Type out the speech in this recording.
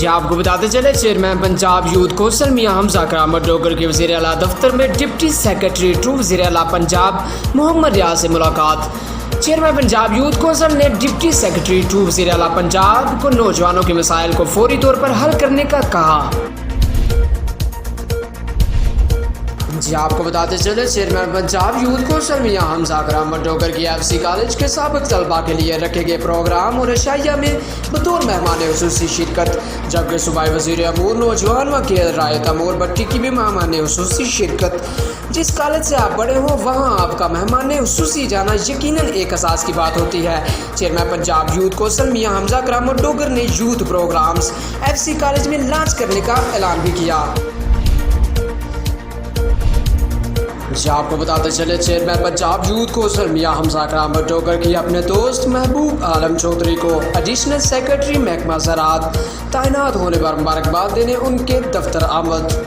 जी आपको बताते चले, चेयरमैन पंजाब यूथ कौंसिल मियां हमजा करामत डोगर के वज़ीर आला दफ्तर में डिप्टी सेक्रेटरी टू वज़ीर आला पंजाब मोहम्मद रियाज से मुलाकात। चेयरमैन पंजाब यूथ कौंसिल ने डिप्टी सेक्रेटरी टू वज़ीर आला पंजाब को नौजवानों के मसाइल को फौरी तौर पर हल करने का कहा। जी आपको बताते चले, चेयरमैन पंजाब यूथ कौंसिल मियां हमजा करामत डोगर की एफसी कॉलेज के साबिक तलबा के लिए रखे गए प्रोग्राम और अशाइया में बतौर मेहमान खुसूसी शिरकत, जबकि सूबाई वज़ीर अमूर नौजवान वकील राय तमूर भट्टी की भी मेहमान खुसूसी शिरकत। जिस कॉलेज से आप बड़े हो वहाँ आपका मेहमान खुसूसी जाना यकीनन एक एहसास की बात होती है। चेयरमैन पंजाब यूथ कौंसिल मियां हमजा करामत डोगर ने यूथ प्रोग्राम्स एफसी कॉलेज में लॉन्च करने का ऐलान भी किया। जी आपको बताते चले, चेयरमैन पंजाब यूथ कौंसिल मियां हमजा करामत डोगर की अपने दोस्त महबूब आलम चौधरी को एडिशनल सेक्रेटरी महकमा ज़राअत तैनात होने पर मुबारकबाद देने उनके दफ्तर आमद।